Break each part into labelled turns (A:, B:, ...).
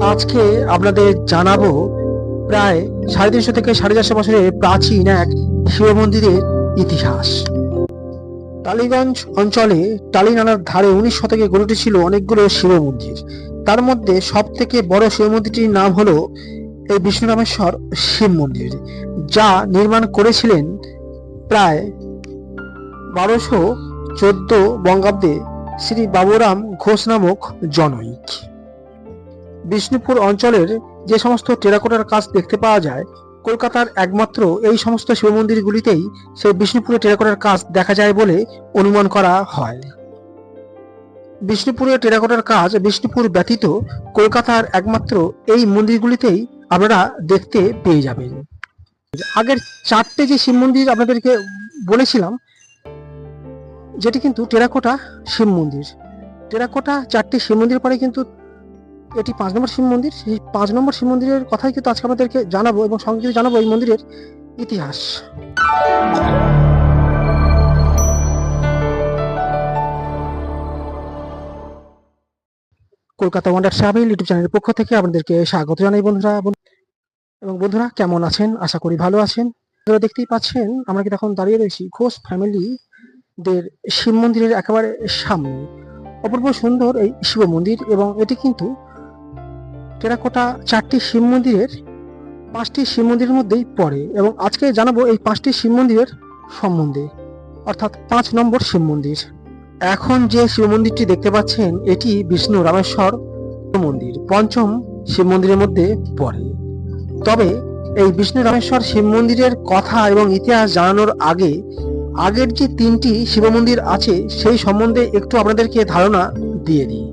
A: আজকে আপনাদের জানাবো প্রায় 350 থেকে 450 বছরের প্রাচীন এক শিব মন্দিরের ইতিহাস। টালিগঞ্জ অঞ্চলে টালি নালার ধারে 19 শতকে গড়ে উঠেছিল অনেকগুলো শিব মন্দির। তার মধ্যে সব থেকে বড় শিব মন্দিরটির নাম হলো এই বিষ্ণুরামেশ্বর শিব মন্দির, যা নির্মাণ করেছিলেন প্রায় 1214 বঙ্গাব্দে শ্রী বাবুরাম ঘোষ নামক জনৈক। বিষ্ণুপুর অঞ্চলের যে সমস্ত টেরাকোটার কাজ দেখতে পাওয়া যায়, কলকাতার একমাত্র এই সমস্ত শিব মন্দিরগুলিতেই সেই বিষ্ণুপুরের টেরাকোটার কাজ দেখা যায় বলে অনুমান করা হয়। বিষ্ণুপুরের টেরাকোটার কাজ বিষ্ণুপুর ব্যতীত কলকাতার একমাত্র এই মন্দিরগুলিতেই আপনারা দেখতে পেয়ে যাবেন। আগের 4টে যে শিব মন্দির আপনাদেরকে বলেছিলাম, যেটি কিন্তু টেরাকোটা শিব মন্দির। টেরাকোটা 4টি শিব মন্দির পরে কিন্তু এটি 5 নম্বর শিব মন্দির। সেই 5 নম্বর শিব মন্দিরের কথাই কিন্তু আজকে আপনাদেরকে জানাবো এবং সঙ্গে কিন্তু জানাবো এই মন্দিরের ইতিহাস। কলকাতা ওয়ান্ডার ট্রাভেল ইউটিউব চ্যানেলের পক্ষ থেকে আপনাদেরকে স্বাগত জানাই বন্ধুরা। এবং বন্ধুরা কেমন আছেন? আশা করি ভালো আছেন। আপনারা দেখতেই পাচ্ছেন আমরা কিন্তু এখন দাঁড়িয়ে রয়েছি ঘোষ ফ্যামিলিদের শিব মন্দিরের একেবারে সামনে। অপূর্ব সুন্দর এই শিব মন্দির, এবং এটি কিন্তু টেরাকোটা 4টি শিব মন্দিরের 5টি শিব মন্দিরের মধ্যেই পড়ে। এবং আজকে জানাবো এই 5টি শিব মন্দিরের সম্বন্ধে, অর্থাৎ 5 নম্বর শিব মন্দির। এখন যে শিব মন্দিরটি দেখতে পাচ্ছেন এটি বিষ্ণু রামেশ্বর মন্দির, 5ম শিব মন্দিরের মধ্যে পড়ে। তবে এই বিষ্ণু রামেশ্বর শিব মন্দিরের কথা এবং ইতিহাস জানানোর আগে আগের যে 3টি শিব মন্দির আছে সেই সম্বন্ধে একটু আপনাদেরকে ধারণা দিয়ে দিই।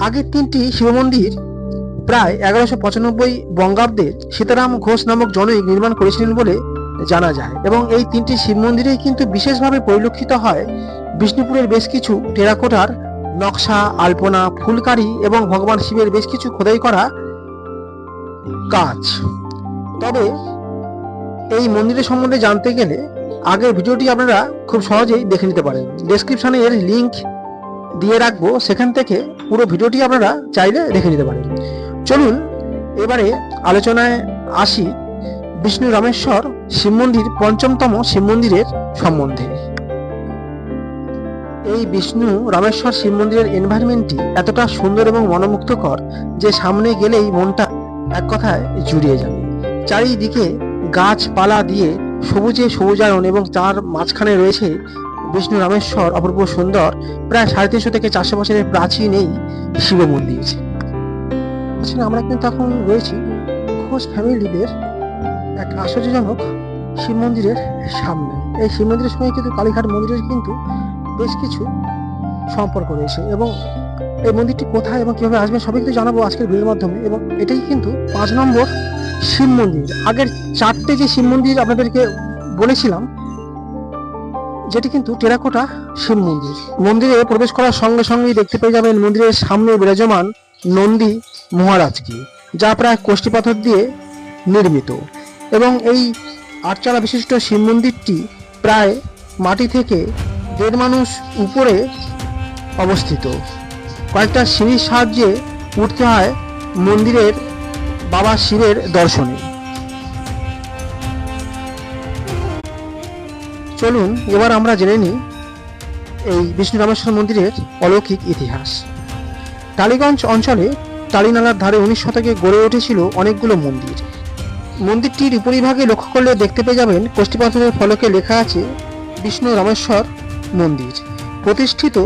A: আগের 3টি শিব মন্দির প্রায় 1195 বঙ্গাব্দে সীতারাম ঘোষ নামক জনৈক নির্মাণ করেছিলেন বলে জানা যায়। এবং এই 3টি শিব মন্দিরেই কিন্তু বিশেষভাবে পরিলক্ষিত হয় বিষ্ণুপুরের বেশ কিছু টেরাকোটার নকশা, আলপনা, ফুলকারি এবং ভগবান শিবের বেশ কিছু খোদাই করা কাজ। তবে এই মন্দিরের সম্বন্ধে জানতে গেলে আগের ভিডিওটি আপনারা খুব সহজেই দেখে নিতে পারেন। ডেসক্রিপশনে এর লিংক দিয়ে রাখবো, সেখান থেকে পুরো ভিডিওটি আপনারা চাইলে দেখে নিতে পারেন। চলুন এবারে আলোচনায় আসি বিষ্ণু রামেশ্বর শিব মন্দির 5মতম শিব মন্দিরের সম্বন্ধে। এই বিষ্ণু রামেশ্বর শিব মন্দিরের এনভায়রনমেন্টটি এতটা সুন্দর এবং মনোমুগ্ধকর যে সামনে গেলেই মনটা এক কথায় জুড়িয়ে যাবে। চারিদিকে গাছপালা দিয়ে সবুজে সবুজায়ন, এবং তার মাঝখানে রয়েছে বিষ্ণু রামেশ্বর অপূর্ব সুন্দর প্রায় 350 থেকে 400 বছরের প্রাচীন এই শিব মন্দির। আমরা কিন্তু এখন রয়েছি ঘোষ ফ্যামিলিদের এক আশ্চর্যজনক শিব মন্দিরের সামনে। এই শিব মন্দিরের সঙ্গে কিন্তু কালীঘাট মন্দিরের কিন্তু বেশ কিছু সম্পর্ক রয়েছে, এবং এই মন্দিরটি কোথায় এবং কিভাবে আসবেন সবই কিন্তু জানাবো আজকের ভিডিওর মাধ্যমে। এবং এটাই কিন্তু 5 নম্বর শিব মন্দির। আগের 4টে যে শিব মন্দির আপনাদেরকে বলেছিলাম, যেটি কিন্তু টেরাকোটা শিব মন্দির। মন্দিরে প্রবেশ করার সঙ্গে সঙ্গেই দেখতে পেয়ে যাবেন মন্দিরের সামনে বিরাজমান নন্দী মহারাজকে, যা প্রায় কোষ্ঠী পাথর দিয়ে নির্মিত। এবং এই 8 চালা বিশিষ্ট শিব মন্দিরটি প্রায় মাটি থেকে 1.5 মানুষ উপরে অবস্থিত। কয়েকটা সিঁড়ির সাহায্যে উঠতে হয় মন্দিরের বাবা শিবের দর্শনে। চলুন এবার আমরা জেনে নিই এই বিষ্ণু রামেশ্বর মন্দিরের অলৌকিক ইতিহাস। টালিগঞ্জ অঞ্চলে টালিনালার ধারে 19 শতকে গড়ে উঠেছিল অনেকগুলো মন্দির। মন্দিরটির উপরিভাগে লক্ষ্য করলে দেখতে পেয়ে যাবেন কোষ্ঠী পাথরের ফলকে লেখা আছে বিষ্ণু রামেশ্বর মন্দির, প্রতিষ্ঠিত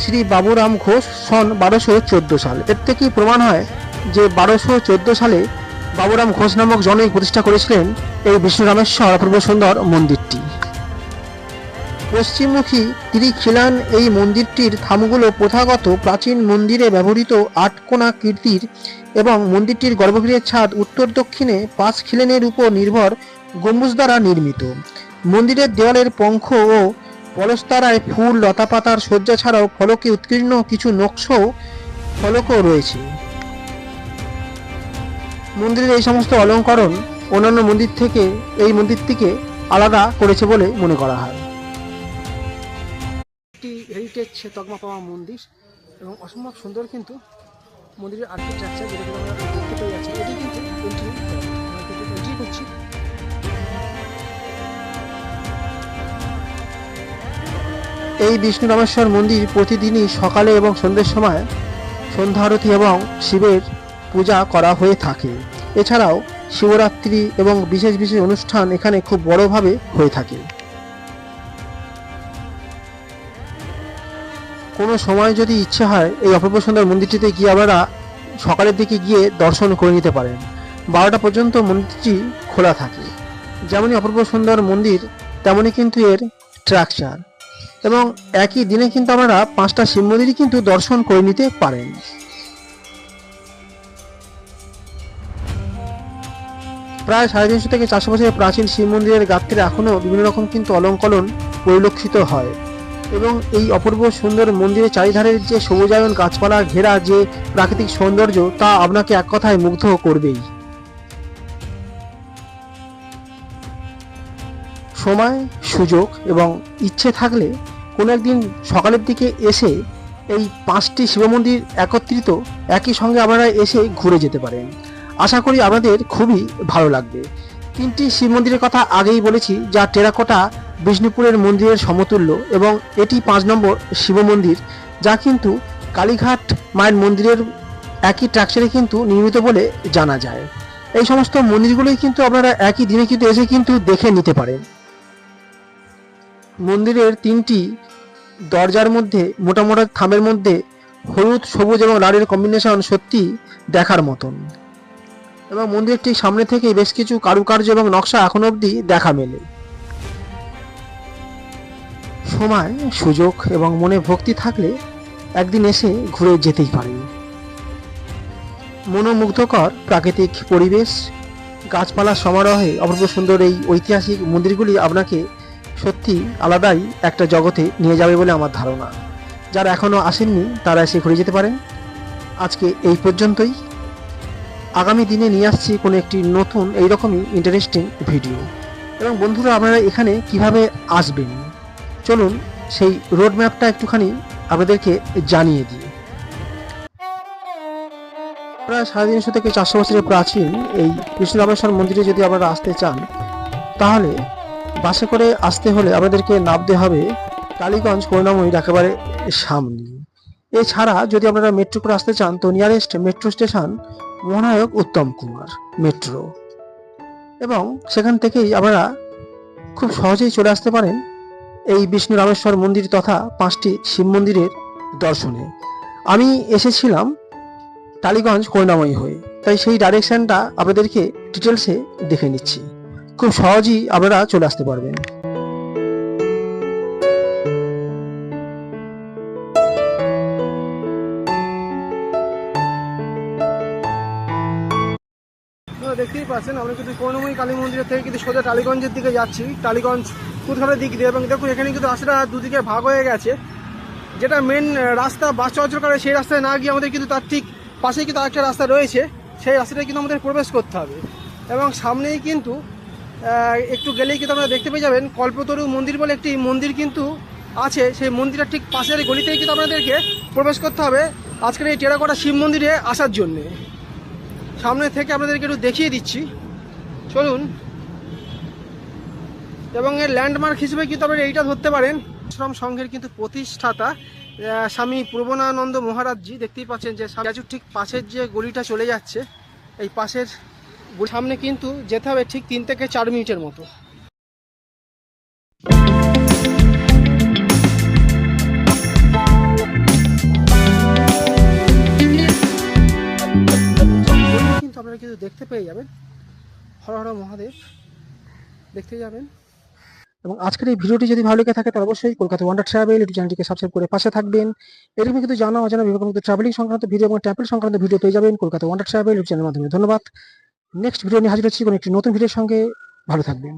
A: শ্রী বাবুরাম ঘোষ সন 1214 সাল। এর থেকেই প্রমাণ হয় যে 1214 সালে বাবুরাম ঘোষ নামক জনৈক প্রতিষ্ঠা করেছিলেন এই বিষ্ণু রামেশ্বর অপূর্ব সুন্দর মন্দিরটি। পশ্চিমমুখী ত্রিখিলান এই মন্দিরটির থামগুলো প্রথাগত প্রাচীন মন্দিরে ব্যবহৃত 8 কোণা কীর্তির, এবং মন্দিরটির গর্ভগৃহের ছাদ উত্তর দক্ষিণে 5 খিলেনের উপর নির্ভর গম্বুজ দ্বারা নির্মিত। মন্দিরের দেওয়ালের পঙ্খ ও পলস্তারায় ফুল লতাপাতার সজ্জা ছাড়াও ফলকে উৎকীর্ণ কিছু নকশা ফলকও রয়েছে। মন্দিরের এই সমস্ত অলঙ্করণ অন্যান্য মন্দির থেকে এই মন্দিরটিকে আলাদা করেছে বলে মনে করা হয়। একটি হেরিটেজ তকমা পাওয়া মন্দির, এবং অসম্ভব সুন্দর কিন্তু মন্দিরের আর্কিটেকচার যেটা কিন্তু আমরা দেখতে পেয়ে যাচ্ছি, এটি কিন্তু এন্ট্রি আমরা কিন্তু এন্ট্রি করছি। এই বিষ্ণু রামেশ্বর মন্দির প্রতিদিনই সকালে এবং সন্ধ্যের সময় সন্ধ্যা আরতি এবং শিবের পূজা করা হয়ে থাকে। এছাড়াও শিবরাত্রি এবং বিশেষ বিশেষ অনুষ্ঠান এখানে খুব বড়ভাবে হয়ে থাকে। কোনো সময় যদি ইচ্ছে হয় এই অপূর্ব সুন্দর মন্দিরটিতে গিয়ে আপনারা সকালের দিকে গিয়ে দর্শন করে নিতে পারেন। 12টা পর্যন্ত মন্দিরটি খোলা থাকে। যেমনই অপূর্ব সুন্দর মন্দির তেমনই কিন্তু এর স্ট্রাকচার, এবং একই দিনে কিন্তু আপনারা 5টা শিব মন্দিরই কিন্তু দর্শন করে নিতে পারেন। প্রায় 350 থেকে 400 বছরের প্রাচীন শিব মন্দিরের গাত্রে এখনো বিভিন্ন রকম কিন্তু অলঙ্করণ পরিলক্ষিত হয়, এবং এই অপূর্ব সুন্দর মন্দিরের চারিধারের যে সবুজায়ন গাছপালা ঘেরা যে প্রাকৃতিক সৌন্দর্য তা আপনাকে এক কথায় মুগ্ধ করবেই। সময়, সুযোগ এবং ইচ্ছে থাকলে কোনো একদিন সকালের দিকে এসে এই 5টি শিব মন্দির একত্রিত একই সঙ্গে আপনারা এসে ঘুরে যেতে পারেন। আশা করি আপনাদের খুবই ভালো লাগবে। 3টি শিব মন্দিরের কথা আগেই বলেছি, যা টেরাকোটা বিষ্ণুপুরের মন্দিরের সমতুল্য, এবং এটি 5 নম্বর শিব মন্দির, যা কিন্তু কালীঘাট মায়ের মন্দিরের একই স্ট্রাকচারে কিন্তু নির্মিত বলে জানা যায়। এই সমস্ত মন্দিরগুলোই কিন্তু আপনারা একই দিনে কিন্তু এসে কিন্তু দেখে নিতে পারেন। মন্দিরের 3টি দরজার মধ্যে মোটা মোটা থামের মধ্যে হলুদ, সবুজ এবং লালের কম্বিনেশন সত্যি দেখার মতন, এবং মন্দিরের ঠিক সামনে থেকে বেশ কিছু কারুকার্য এবং নকশা এখনো অবধি দেখা মেলে। সময়, সুযোগ এবং মনে ভক্তি থাকলে একদিন এসে ঘুরে যেতেই পারেন। মনোমুগ্ধকর প্রাকৃতিক পরিবেশ, গাছপালার সমারোহে অপূর্ব সুন্দর এই ঐতিহাসিক মন্দিরগুলি আপনাকে সত্যি আলাদাই একটা জগতে নিয়ে যাবে বলে আমার ধারণা। যারা এখনো আসেননি তারা এসে ঘুরে যেতে পারেন। আজকে এই পর্যন্তই। আগামী দিনে নিয়ে আসছি কোনো একটি নতুন এইরকমই ইন্টারেস্টিং ভিডিও। এবং বন্ধুরা, আপনারা এখানে কিভাবে আসবেন চলুন সেই রোড ম্যাপটা একটুখানি আপনাদেরকে জানিয়ে দিই। প্রায় 350 থেকে 400 বছরের প্রাচীন এই বিষ্ণু রামেশ্বর মন্দিরে যদি আপনারা আসতে চান, তাহলে বাসে করে আসতে হলে আপনাদেরকে নামতে হবে টালিগঞ্জ করুণাময়ীর একেবারে সামনে। এছাড়া যদি আপনারা মেট্রো করে আসতে চান তো নিয়ারেস্ট মেট্রো স্টেশন মহানায়ক উত্তম কুমার মেট্রো, এবং সেখান থেকেই আপনারা খুব সহজেই চলে আসতে পারেন এই বিষ্ণু রামেশ্বর মন্দির তথা 5টি শিব মন্দিরের দর্শনে। আমি এসেছিলাম টালিগঞ্জ করুণাময়ী হয়ে, তাই সেই ডাইরেকশনটা আপনাদেরকে ডিটেলসে দেখে নিচ্ছি। খুব সহজেই আপনারা চলে আসতে পারবেন। দেখতেই পাচ্ছেন আমরা কিন্তু করুণাময়ী কালী মন্দিরের থেকে কিন্তু সোজা টালিগঞ্জের দিকে যাচ্ছি, টালিগঞ্জ কুদঘাটের দিক দিয়ে। এবং দেখুন এখানে কিন্তু রাস্তাটা দুদিকে ভাগ হয়ে গেছে। যেটা মেন রাস্তা বাস চলাচল করে সেই রাস্তায় না গিয়ে আমাদের কিন্তু তার ঠিক পাশেই কিন্তু আরেকটা রাস্তা রয়েছে, সেই রাস্তাটায় কিন্তু আমাদের প্রবেশ করতে হবে। এবং সামনেই কিন্তু একটু গেলেই কিন্তু আপনারা দেখতে পেয়ে যাবেন কল্পতরু মন্দির বলে একটি মন্দির কিন্তু আছে। সেই মন্দিরের ঠিক পাশের গলিতেই কিন্তু আপনাদেরকে প্রবেশ করতে হবে আজকের এই টেরাকোটা শিব মন্দিরে আসার জন্যে। সামনে থেকে আপনাদেরকে একটু দেখিয়ে দিচ্ছি, চলুন। এবং এর ল্যান্ডমার্ক হিসেবে কিন্তু আপনারা এইটা ধরতে পারেন, আশ্রম সংঘের কিন্তু প্রতিষ্ঠাতা স্বামী প্রবণানন্দ মহারাজজি। দেখতেই পাচ্ছেন যে স্ট্যাচুর ঠিক পাশের যে গলিটা চলে যাচ্ছে, এই পাশের সামনে কিন্তু যেতে হবে ঠিক 3 থেকে 4 মিনিটের মতো। কিন্তু আপনারা কিন্তু দেখতে পেয়ে যাবেন, হর হর মহাদেব দেখতে যাবেন। এবং আজকের এই ভিডিওটি যদি ভালো লেগে থাকে তাহলে অবশ্যই কলকাতা ওয়ান্ডার ট্রাভেল ইউটিউব চ্যানেলটিকে সাবস্ক্রাইব করে পাশে থাকবেন। এরকম কিন্তু জানা অজানা বিভিন্ন ট্রাভেলিং সংক্রান্ত ভিডিও এবং ট্রাভেল সংক্রান্ত ভিডিও পেয়ে যাবেন কলকাতা ওয়ান্ডার ট্রাভেল ইউটিউব চ্যানেলের মাধ্যমে। ধন্যবাদ। নেক্সট ভিডিও নিয়ে হাজির হচ্ছি কোনো একটি নতুন ভিডিওর সঙ্গে। ভালো থাকবেন।